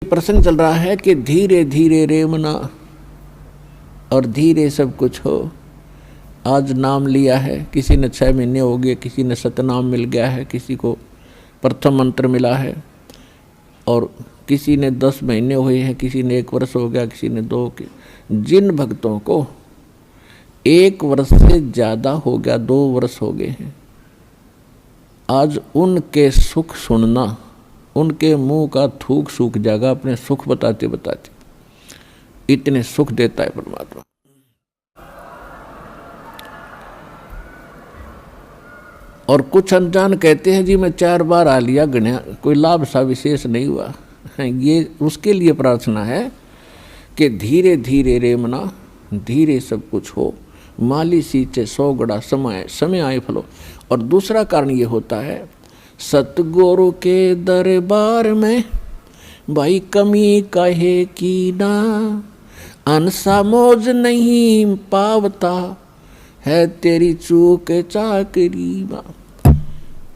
प्रसंग चल रहा है कि धीरे धीरे रे मना और धीरे सब कुछ हो। आज नाम लिया है, किसी ने 6 महीने हो गए, किसी ने सतनाम मिल गया है, किसी को प्रथम मंत्र मिला है, और किसी ने 10 महीने हुए हैं, किसी ने 1 वर्ष हो गया, किसी ने 2। जिन भक्तों को 1 वर्ष से ज़्यादा हो गया, 2 वर्ष हो गए हैं, आज उनके सुख सुनना, उनके मुंह का थूक सूख जाएगा अपने सुख बताते बताते। इतने सुख देता है परमात्मा। और कुछ अनजान कहते हैं जी मैं 4 बार आ लिया, गणिया कोई लाभ सा विशेष नहीं हुआ। ये उसके लिए प्रार्थना है कि धीरे धीरे रे मना, धीरे सब कुछ हो, माली सींचे 100 गड़ा समय आए फलो। और दूसरा कारण ये होता है, सतगुरु के दरबार में भाई कमी कहे की ना, अनसा मौज नहीं पावता है तेरी चूक चाकरी मां।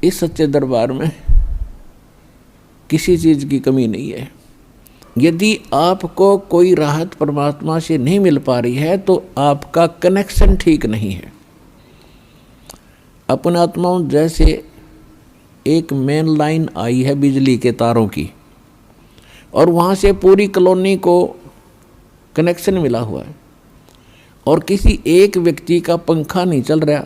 इस सच्चे दरबार में किसी चीज की कमी नहीं है। यदि आपको कोई राहत परमात्मा से नहीं मिल पा रही है तो आपका कनेक्शन ठीक नहीं है। अपने आत्माओं जैसे एक मेन लाइन आई है बिजली के तारों की, और वहाँ से पूरी कॉलोनी को कनेक्शन मिला हुआ है, और किसी एक व्यक्ति का पंखा नहीं चल रहा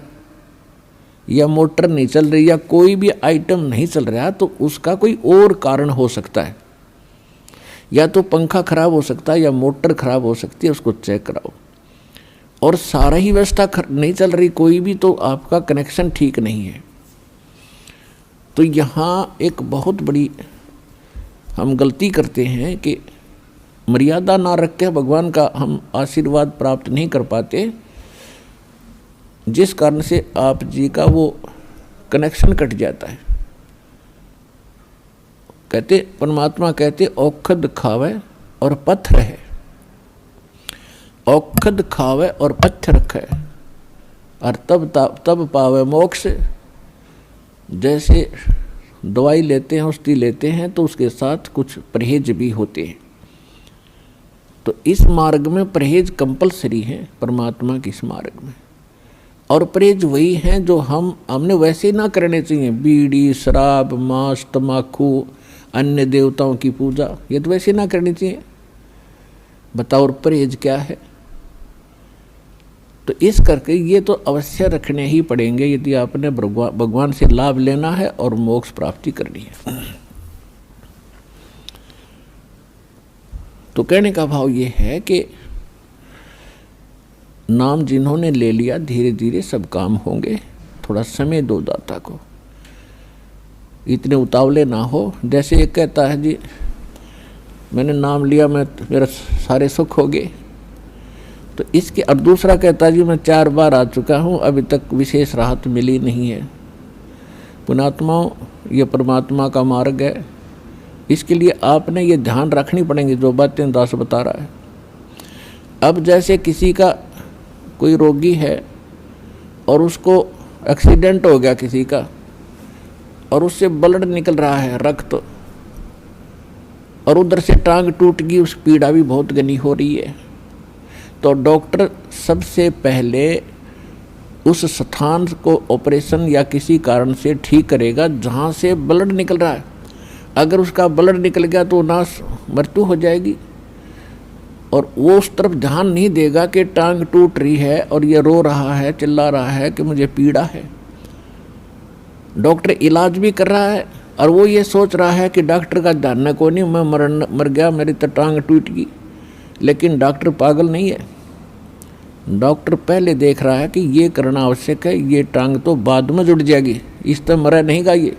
या मोटर नहीं चल रही या कोई भी आइटम नहीं चल रहा, तो उसका कोई और कारण हो सकता है। या तो पंखा खराब हो सकता है या मोटर खराब हो सकती है, उसको चेक कराओ। और सारा ही व्यवस्था नहीं चल रही कोई भी, तो आपका कनेक्शन ठीक नहीं है। तो यहाँ एक बहुत बड़ी हम गलती करते हैं कि मर्यादा ना रख के भगवान का हम आशीर्वाद प्राप्त नहीं कर पाते, जिस कारण से आप जी का वो कनेक्शन कट जाता है। कहते परमात्मा कहते औखद खावे और पत्थर है, औखद खावे और पत्थर रखे और तब पावे मोक्ष। जैसे दवाई लेते हैं, औषधि लेते हैं, तो उसके साथ कुछ परहेज भी होते हैं। तो इस मार्ग में परहेज कंपलसरी है, परमात्मा के इस मार्ग में। और परहेज वही हैं जो हमने वैसे ना करने चाहिए। बीड़ी, शराब, मांस, तम्बाकू, अन्य देवताओं की पूजा, ये तो वैसे ना करनी चाहिए। बताओ और परहेज क्या है? तो इस करके ये तो अवश्य रखने ही पड़ेंगे यदि आपने भगवान से लाभ लेना है और मोक्ष प्राप्ति करनी है। तो कहने का भाव ये है कि नाम जिन्होंने ले लिया, धीरे धीरे सब काम होंगे। थोड़ा समय दो दाता को, इतने उतावले ना हो। जैसे एक कहता है जी मैंने नाम लिया, मेरा सारे सुख हो गए, तो इसके अब दूसरा कहता है जी मैं 4 बार आ चुका हूँ, अभी तक विशेष राहत मिली नहीं है। पुण्यात्माओं, ये परमात्मा का मार्ग है, इसके लिए आपने ये ध्यान रखनी पड़ेंगी जो बातें दास बता रहा है। अब जैसे किसी का कोई रोगी है और उसको एक्सीडेंट हो गया किसी का, और उससे ब्लड निकल रहा है, रक्त, और उधर से टांग टूट गई, उस पीड़ा भी बहुत घनी हो रही है। तो डॉक्टर सबसे पहले उस स्थान को ऑपरेशन या किसी कारण से ठीक करेगा जहाँ से ब्लड निकल रहा है। अगर उसका ब्लड निकल गया तो मृत्यु हो जाएगी, और वो उस तरफ ध्यान नहीं देगा कि टांग टूट रही है और ये रो रहा है, चिल्ला रहा है कि मुझे पीड़ा है। डॉक्टर इलाज भी कर रहा है और वो ये सोच रहा है कि डॉक्टर का ध्यान को नहीं, मैं मर गया, मेरी तो टांग टूट गई। लेकिन डॉक्टर पागल नहीं है। डॉक्टर पहले देख रहा है कि ये करना आवश्यक है, ये टांग तो बाद में जुड़ जाएगी, इस तरह मरा नहीं गा ये।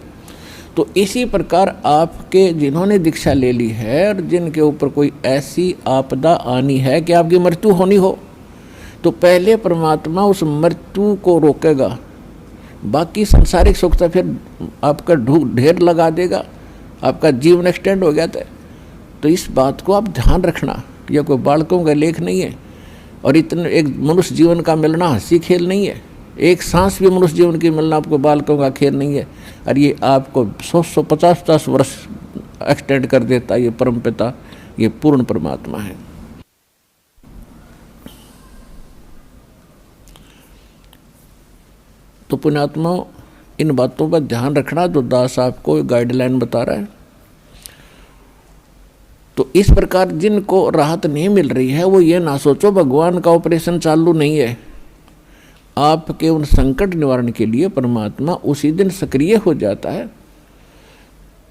तो इसी प्रकार आपके जिन्होंने दीक्षा ले ली है और जिनके ऊपर कोई ऐसी आपदा आनी है कि आपकी मृत्यु होनी हो, तो पहले परमात्मा उस मृत्यु को रोकेगा। बाकी संसारिक सुख तो फिर आपका ढेर लगा देगा, आपका जीवन एक्सटेंड हो गया था। तो इस बात को आप ध्यान रखना, यह कोई बालकों का लेख नहीं है, और इतने एक मनुष्य जीवन का मिलना हंसी खेल नहीं है। एक सांस भी मनुष्य जीवन की मिलना आपको बालकों का खेल नहीं है, और ये आपको 100-150 वर्ष एक्सटेंड कर देता है ये परमपिता ये पूर्ण परमात्मा है। तो पुण्यात्मा, इन बातों पर ध्यान रखना जो दास आपको गाइडलाइन बता रहा है। तो इस प्रकार जिनको राहत नहीं मिल रही है वो ये ना सोचो भगवान का ऑपरेशन चालू नहीं है। आपके उन संकट निवारण के लिए परमात्मा उसी दिन सक्रिय हो जाता है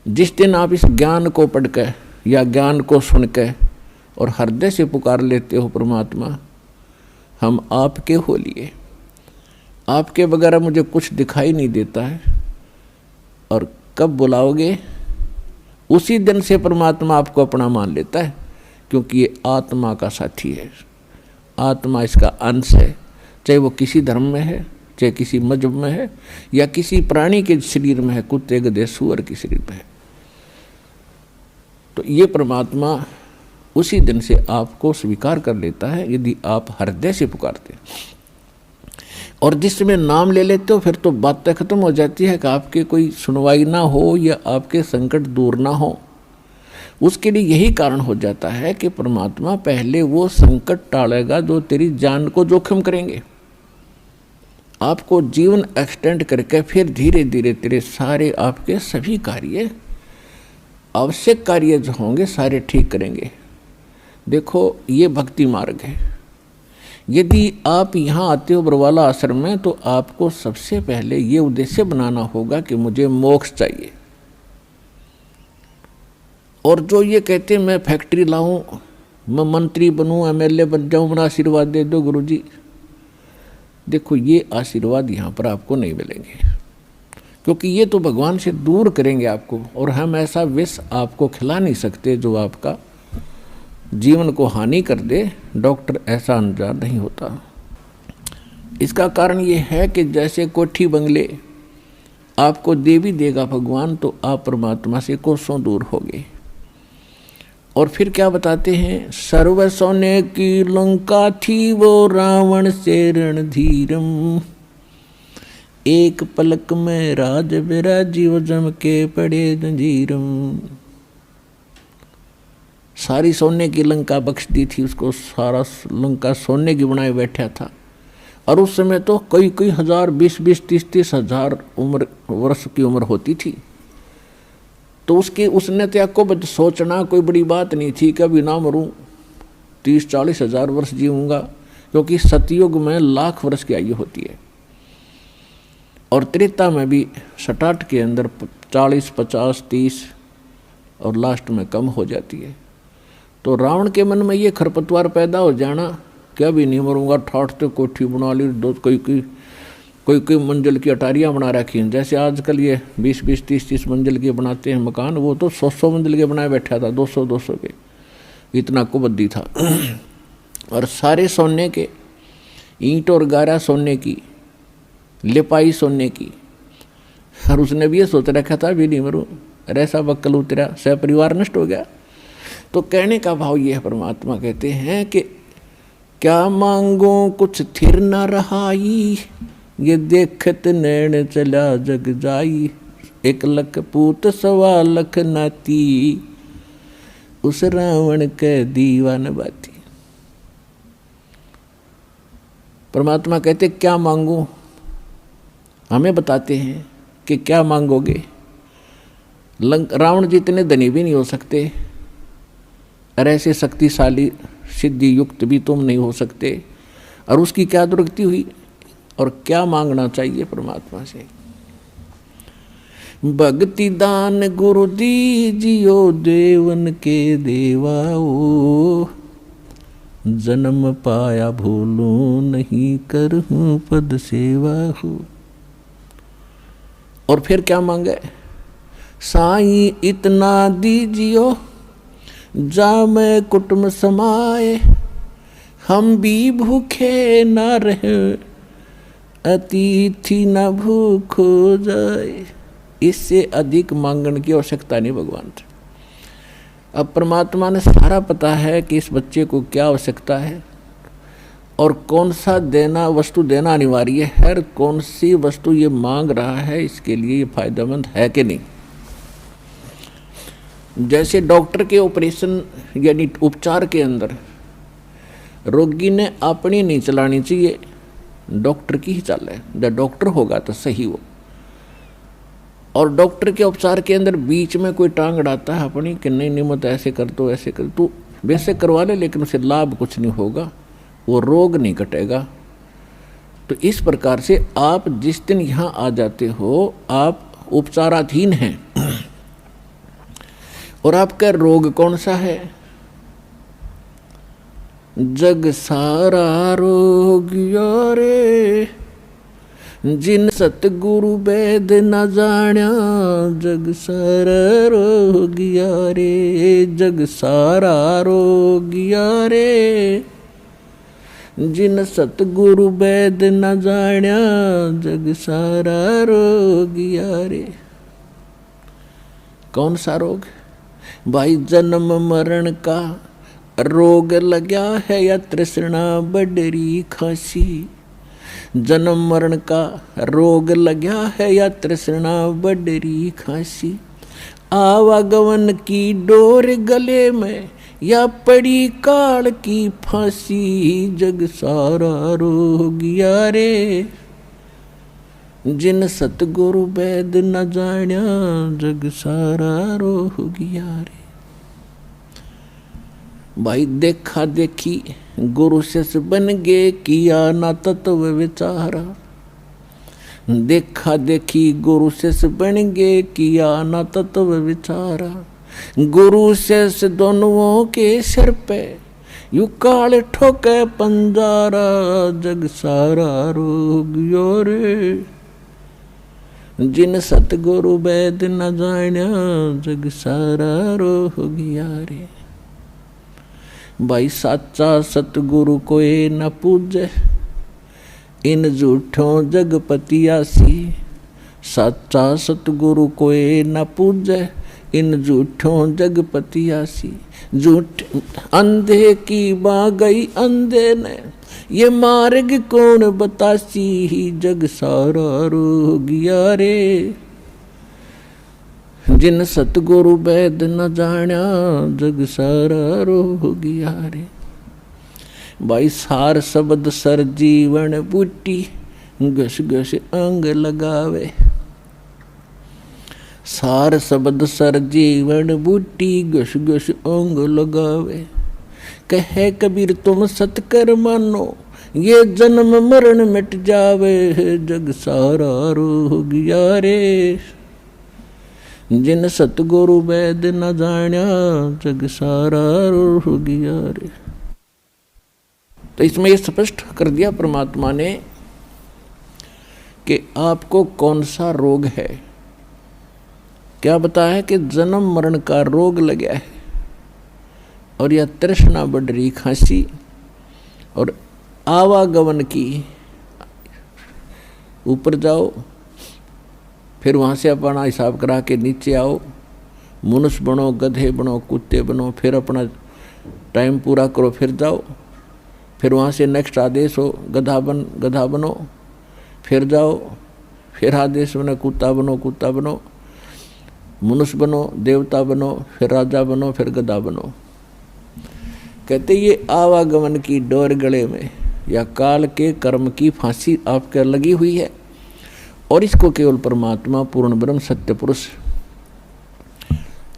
जिस दिन आप इस ज्ञान को पढ़ के या ज्ञान को सुन के और हृदय से पुकार लेते हो, परमात्मा हम आपके हो लिए, आपके बगैर मुझे कुछ दिखाई नहीं देता है। और कब बुलाओगे उसी दिन से परमात्मा आपको अपना मान लेता है, क्योंकि ये आत्मा का साथी है, आत्मा इसका अंश है। चाहे वो किसी धर्म में है, चाहे किसी मजहब में है, या किसी प्राणी के शरीर में है, कुत्ते गधे सूअर के शरीर में है। तो ये परमात्मा उसी दिन से आपको स्वीकार कर लेता है यदि आप हृदय से पुकारते हैं। और जिस समय नाम ले लेते हो फिर तो बातें खत्म हो जाती है कि आपके कोई सुनवाई ना हो या आपके संकट दूर ना हो। उसके लिए यही कारण हो जाता है कि परमात्मा पहले वो संकट टालेगा जो तेरी जान को जोखिम करेंगे। आपको जीवन एक्सटेंड करके फिर धीरे धीरे तेरे सारे आपके सभी कार्य, आवश्यक कार्य जो होंगे सारे ठीक करेंगे। देखो ये भक्ति मार्ग है। यदि आप यहाँ आते हो बरवाला आश्रम में तो आपको सबसे पहले ये उद्देश्य बनाना होगा कि मुझे मोक्ष चाहिए। और जो ये कहते हैं मैं फैक्ट्री लाऊं, मैं मंत्री बनूं, एमएलए बन जाऊं, मेरा आशीर्वाद दे दो गुरुजी, देखो ये आशीर्वाद यहाँ पर आपको नहीं मिलेंगे, क्योंकि ये तो भगवान से दूर करेंगे आपको। और हम ऐसा विष आपको खिला नहीं सकते जो आपका जीवन को हानि कर दे। डॉक्टर ऐसा अनजान नहीं होता। इसका कारण ये है कि जैसे कोठी बंगले आपको दे भी देगा भगवान तो आप परमात्मा से कोसों दूर होगे। और फिर क्या बताते हैं, सर्व सोने की लंका थी वो रावण से रणधीरम, एक पलक में राज विराजीव जम के पड़े जंजीरम। सारी सोने की लंका बख्श दी थी उसको, सारा लंका सोने की बनाए बैठा था। और उस समय तो कई कई हजार, 20-20, 30-30 हजार वर्ष की उम्र होती थी। तो उसने त्याग को सोचना कोई बड़ी बात नहीं थी, कभी ना मरूं, 30-40 हजार वर्ष जीऊँगा, क्योंकि सतयुग में लाख वर्ष की आयु होती है। और त्रेता में भी स्टार्ट के अंदर 40, 50, 30 और लास्ट में कम हो जाती है। तो रावण के मन में ये खरपतवार पैदा हो जाना, क्या भी नहीं मरूंगा, ठाठ तो कोठी बना ली, दो कोई मंजिल की अटारियाँ बना रखी हैं। जैसे आजकल ये 20-20, 30-30 मंजिल के बनाते हैं मकान, वो तो 100 मंजिल के बनाए बैठा था, 200 के, इतना कुबद्दी था। और सारे सोने के, ईंट और गारा सोने की, लिपाई सोने की। और उसने भी ये सोच रखा था भी नहीं मरूं, ऐसा बक्कल उतरा, सह परिवार नष्ट हो गया। तो कहने का भाव ये है, परमात्मा कहते हैं कि क्या मांगो कुछ थिर न रहाई, ये देखत नैन चला जग जाई, 1 लख पूत 1.25 लाख नाती, उस रावण के दीवान बाती। परमात्मा कहते क्या मांगू, हमें बताते हैं कि क्या मांगोगे। रावण जितने धनी भी नहीं हो सकते, और ऐसे शक्तिशाली सिद्धि युक्त भी तुम नहीं हो सकते। और उसकी क्या दुर्गति हुई, और क्या मांगना चाहिए परमात्मा से। भक्ति दान गुरु दीजियो देवन के देवाओ, जन्म पाया भूलूं नहीं करहूं पद सेवा हो। और फिर क्या मांगे, साईं इतना दीजियो जा मैं कुटुंब समाए, हम भी भूखे न रहे अतिथि न भूख हो जाए। इससे अधिक मांगने की आवश्यकता नहीं भगवान से। अब परमात्मा ने सारा पता है कि इस बच्चे को क्या आवश्यकता है और कौन सा वस्तु देना अनिवार्य है, और कौन सी वस्तु ये मांग रहा है, इसके लिए ये फायदेमंद है कि नहीं। जैसे डॉक्टर के ऑपरेशन यानी उपचार के अंदर रोगी ने अपनी नहीं चलानी चाहिए, डॉक्टर की ही चले, जब डॉक्टर होगा तो सही हो। और डॉक्टर के उपचार के अंदर बीच में कोई टांग अड़ाता है अपनी कि नहीं मत ऐसे कर दो ऐसे कर, तो वैसे करवा ले, लेकिन उसे लाभ कुछ नहीं होगा, वो रोग नहीं कटेगा। तो इस प्रकार से आप जिस दिन यहाँ आ जाते हो आप उपचाराधीन हैं, और आपका रोग कौन सा है? जग सारा रोग यारे, जिन सतगुरु वेद न जाण्या, जग सारा रोग यारे, जग सारा रोग यारे, जिन सतगुरु वेद न जाण्या, जग सारा रोग यारे। कौन सा रोग? भाई जन्म मरण का रोग लगा है या तृष्णा बडरी खासी, जन्म मरण का रोग लगा है या तृष्णा बडरी खासी, आवागमन की डोर गले में या पड़ी काल की फांसी, जग सारा रोग यारे, जिन सतगुरु वेद न जाण्या, जग सारा रोग यारे। भाई देखा देखी गुरु शिष्य बन गे, किया ना तत्व विचारा, देखा देखी गुरु शिष्य बन गे, किया ना तत्व विचारा, गुरु शिष्य दोनों के सिर पे यू काल ठोके पंजारा, जग सारा रोग यारे, जिन सतगुरु वेद न जाण्या, जग सारा रोग यारे। भाई साचा सतगुरु कोई न पूजे, इन झूठों जगपतियासी, साचा सतगुरु कोई न पूजे, इन झूठों जगपतियासी, झूठ अंधे की बा गई अंधे ने, ये मार्ग कौन बतासी, जग सारा रोग यारे, जिन सतगुरु वेद न जाण्या, जग सारा रोग यारे। भाई सार शब्द सर जीवन बूटी, घस घस अंग लगावे, सार शब्द सर जीवन बूटी, घस घस अंग लगावे, कहे कबीर तुम सतकर मानो, ये जन्म मरण मिट जावे, जग सारा रोग यारे, जिन सतगुरु वेद न जाण्या, जग सारा रोग यारे। तो इसमें ये स्पष्ट कर दिया परमात्मा ने कि आपको कौन सा रोग है। क्या बताया कि जन्म मरण का रोग लगा है, और यह तृष्णा बढ़ रही खांसी, और आवागमन की, ऊपर जाओ फिर वहाँ से अपना हिसाब करा के नीचे आओ, मनुष्य बनो, गधे बनो, कुत्ते बनो, फिर अपना टाइम पूरा करो, फिर जाओ, फिर वहाँ से नेक्स्ट आदेश हो गधा बनो, फिर जाओ, फिर आदेश बनो कुत्ता बनो, मनुष्य बनो, देवता बनो, फिर राजा बनो, फिर गधा बनो। कहते ये आवागमन की डोर गले में या काल के कर्म की फांसी आपके लगी हुई है, और इसको केवल परमात्मा पूर्ण ब्रह्म सत्य पुरुष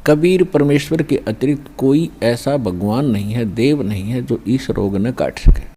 कबीर परमेश्वर के अतिरिक्त कोई ऐसा भगवान नहीं है, देव नहीं है जो इस रोग न काट सके।